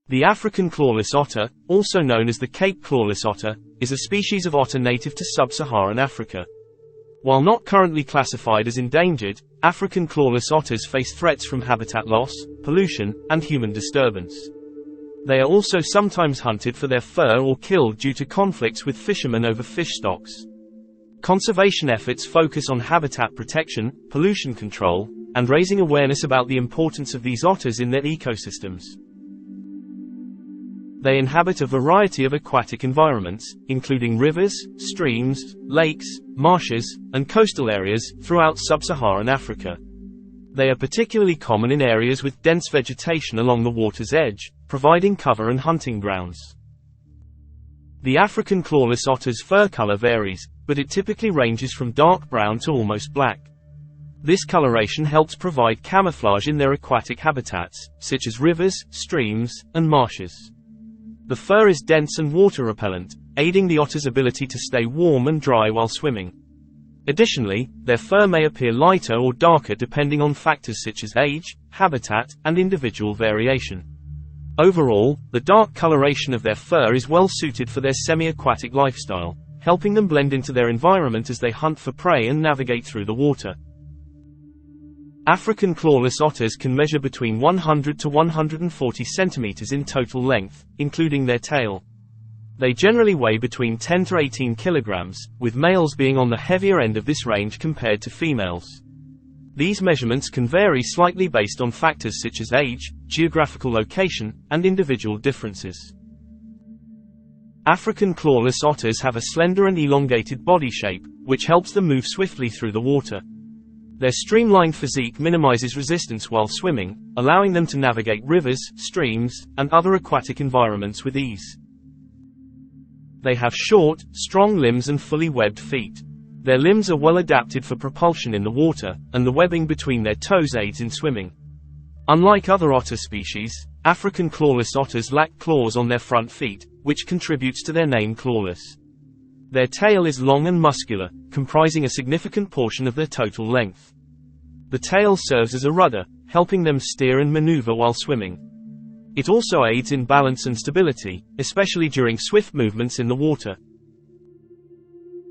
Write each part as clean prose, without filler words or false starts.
The African clawless otter, also known as the Cape clawless otter, is a species of otter native to sub-Saharan Africa. While not currently classified as endangered, African clawless otters face threats from habitat loss, pollution, and human disturbance. They are also sometimes hunted for their fur or killed due to conflicts with fishermen over fish stocks. Conservation efforts focus on habitat protection, pollution control, and raising awareness about the importance of these otters in their ecosystems. They inhabit a variety of aquatic environments, including rivers, streams, lakes, marshes, and coastal areas throughout sub-Saharan Africa. They are particularly common in areas with dense vegetation along the water's edge, providing cover and hunting grounds. The African clawless otter's fur color varies, but it typically ranges from dark brown to almost black. This coloration helps provide camouflage in their aquatic habitats, such as rivers, streams, and marshes. The fur is dense and water-repellent, aiding the otter's ability to stay warm and dry while swimming. Additionally, their fur may appear lighter or darker depending on factors such as age, habitat, and individual variation. Overall, the dark coloration of their fur is well suited for their semi-aquatic lifestyle, helping them blend into their environment as they hunt for prey and navigate through the water. African clawless otters can measure between 100 to 140 centimeters in total length, including their tail. They generally weigh between 10 to 18 kilograms, with males being on the heavier end of this range compared to females. These measurements can vary slightly based on factors such as age, geographical location, and individual differences. African clawless otters have a slender and elongated body shape, which helps them move swiftly through the water. Their streamlined physique minimizes resistance while swimming, allowing them to navigate rivers, streams, and other aquatic environments with ease. They have short, strong limbs and fully webbed feet. Their limbs are well adapted for propulsion in the water, and the webbing between their toes aids in swimming. Unlike other otter species, African clawless otters lack claws on their front feet, which contributes to their name clawless. Their tail is long and muscular, comprising a significant portion of their total length. The tail serves as a rudder, helping them steer and maneuver while swimming. It also aids in balance and stability, especially during swift movements in the water.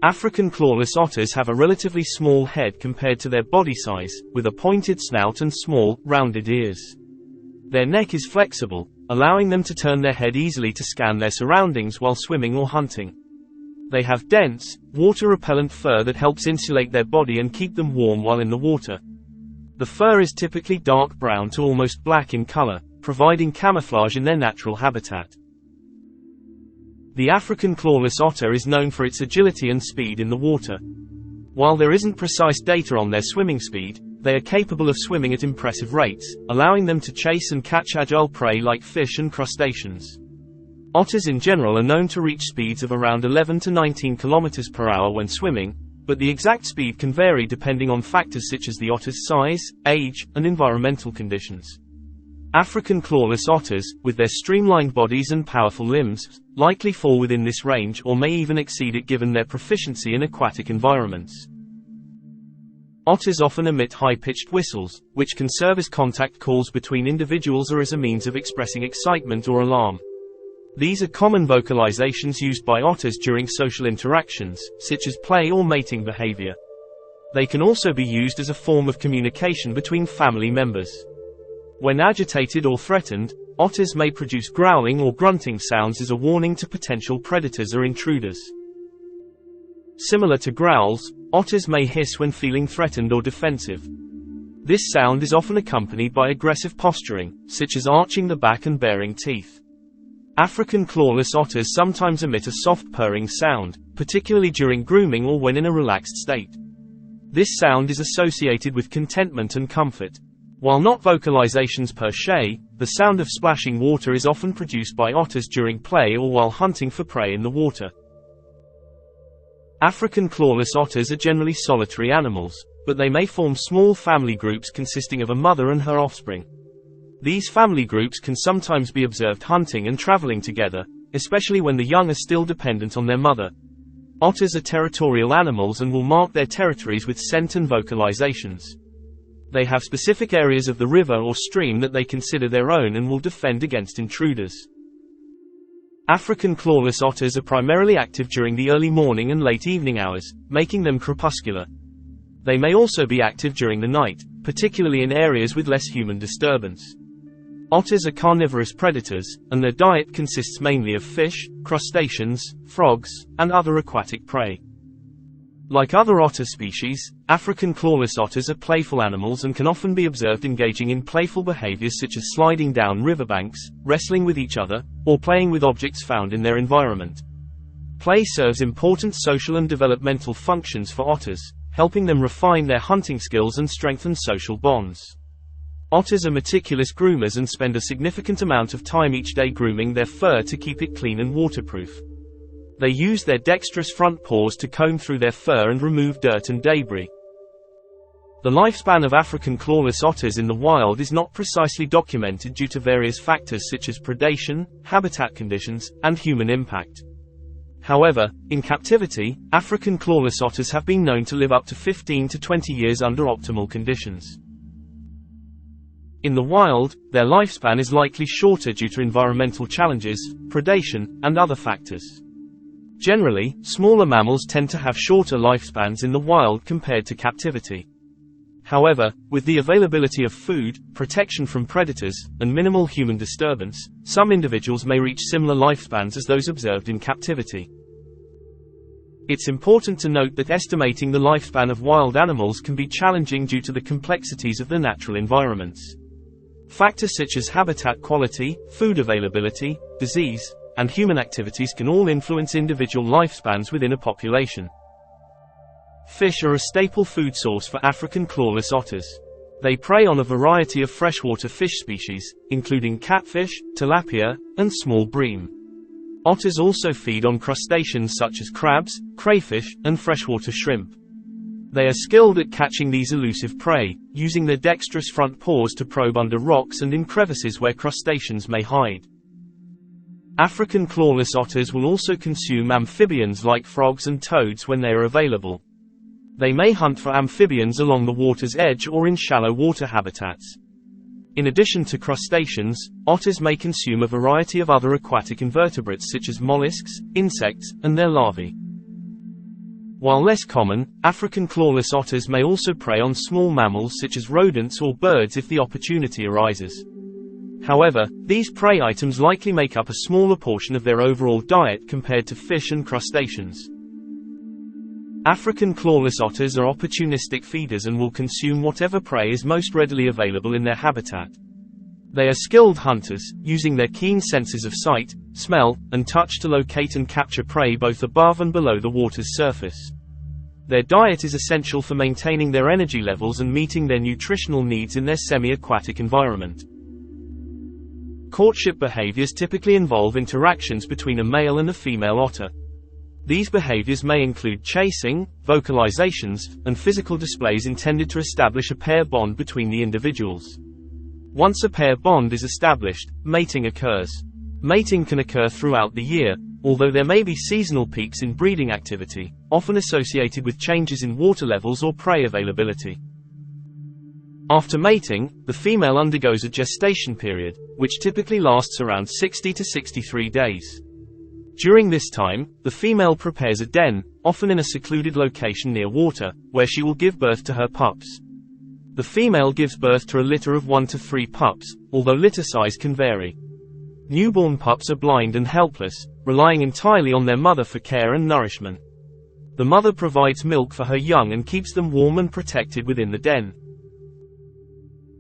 African clawless otters have a relatively small head compared to their body size, with a pointed snout and small, rounded ears. Their neck is flexible, allowing them to turn their head easily to scan their surroundings while swimming or hunting. They have dense, water-repellent fur that helps insulate their body and keep them warm while in the water. The fur is typically dark brown to almost black in color, providing camouflage in their natural habitat. The African clawless otter is known for its agility and speed in the water. While there isn't precise data on their swimming speed, they are capable of swimming at impressive rates, allowing them to chase and catch agile prey like fish and crustaceans. Otters in general are known to reach speeds of around 11 to 19 km per hour when swimming, but the exact speed can vary depending on factors such as the otter's size, age, and environmental conditions. African clawless otters, with their streamlined bodies and powerful limbs, likely fall within this range or may even exceed it given their proficiency in aquatic environments. Otters often emit high-pitched whistles, which can serve as contact calls between individuals or as a means of expressing excitement or alarm. These are common vocalizations used by otters during social interactions, such as play or mating behavior. They can also be used as a form of communication between family members. When agitated or threatened, otters may produce growling or grunting sounds as a warning to potential predators or intruders. Similar to growls, otters may hiss when feeling threatened or defensive. This sound is often accompanied by aggressive posturing, such as arching the back and baring teeth. African clawless otters sometimes emit a soft purring sound, particularly during grooming or when in a relaxed state. This sound is associated with contentment and comfort. While not vocalizations per se, the sound of splashing water is often produced by otters during play or while hunting for prey in the water. African clawless otters are generally solitary animals, but they may form small family groups consisting of a mother and her offspring. These family groups can sometimes be observed hunting and traveling together, especially when the young are still dependent on their mother. Otters are territorial animals and will mark their territories with scent and vocalizations. They have specific areas of the river or stream that they consider their own and will defend against intruders. African clawless otters are primarily active during the early morning and late evening hours, making them crepuscular. They may also be active during the night, particularly in areas with less human disturbance. Otters are carnivorous predators, and their diet consists mainly of fish, crustaceans, frogs, and other aquatic prey. Like other otter species, African clawless otters are playful animals and can often be observed engaging in playful behaviors such as sliding down riverbanks, wrestling with each other, or playing with objects found in their environment. Play serves important social and developmental functions for otters, helping them refine their hunting skills and strengthen social bonds. Otters are meticulous groomers and spend a significant amount of time each day grooming their fur to keep it clean and waterproof. They use their dexterous front paws to comb through their fur and remove dirt and debris. The lifespan of African clawless otters in the wild is not precisely documented due to various factors such as predation, habitat conditions, and human impact. However, in captivity, African clawless otters have been known to live up to 15 to 20 years under optimal conditions. In the wild, their lifespan is likely shorter due to environmental challenges, predation, and other factors. Generally, smaller mammals tend to have shorter lifespans in the wild compared to captivity. However, with the availability of food, protection from predators, and minimal human disturbance, some individuals may reach similar lifespans as those observed in captivity. It's important to note that estimating the lifespan of wild animals can be challenging due to the complexities of their natural environments. Factors such as habitat quality, food availability, disease, and human activities can all influence individual lifespans within a population. Fish are a staple food source for African clawless otters. They prey on a variety of freshwater fish species, including catfish, tilapia, and small bream. Otters also feed on crustaceans such as crabs, crayfish, and freshwater shrimp. They are skilled at catching these elusive prey, using their dexterous front paws to probe under rocks and in crevices where crustaceans may hide. African clawless otters will also consume amphibians like frogs and toads when they are available. They may hunt for amphibians along the water's edge or in shallow water habitats. In addition to crustaceans, otters may consume a variety of other aquatic invertebrates such as mollusks, insects, and their larvae. While less common, African clawless otters may also prey on small mammals such as rodents or birds if the opportunity arises. However, these prey items likely make up a smaller portion of their overall diet compared to fish and crustaceans. African clawless otters are opportunistic feeders and will consume whatever prey is most readily available in their habitat. They are skilled hunters, using their keen senses of sight, smell, and touch to locate and capture prey both above and below the water's surface. Their diet is essential for maintaining their energy levels and meeting their nutritional needs in their semi-aquatic environment. Courtship behaviors typically involve interactions between a male and a female otter. These behaviors may include chasing, vocalizations, and physical displays intended to establish a pair bond between the individuals. Once a pair bond is established, mating occurs. Mating can occur throughout the year, although there may be seasonal peaks in breeding activity, often associated with changes in water levels or prey availability. After mating, the female undergoes a gestation period, which typically lasts around 60 to 63 days. During this time, the female prepares a den, often in a secluded location near water, where she will give birth to her pups. The female gives birth to a litter of 1 to 3 pups, although litter size can vary. Newborn pups are blind and helpless, relying entirely on their mother for care and nourishment. The mother provides milk for her young and keeps them warm and protected within the den.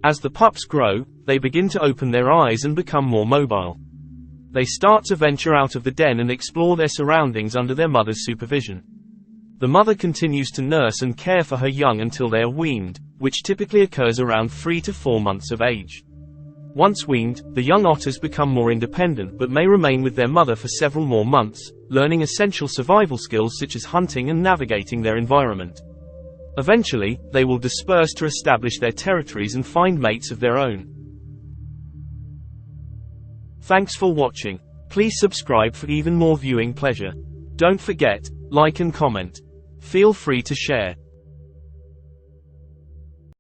As the pups grow, they begin to open their eyes and become more mobile. They start to venture out of the den and explore their surroundings under their mother's supervision. The mother continues to nurse and care for her young until they are weaned, which typically occurs around 3 to 4 months of age. Once weaned, the young otters become more independent but may remain with their mother for several more months, learning essential survival skills such as hunting and navigating their environment. Eventually, they will disperse to establish their territories and find mates of their own. Thanks for watching. Please subscribe for even more viewing pleasure. Don't forget, like and comment. Feel free to share.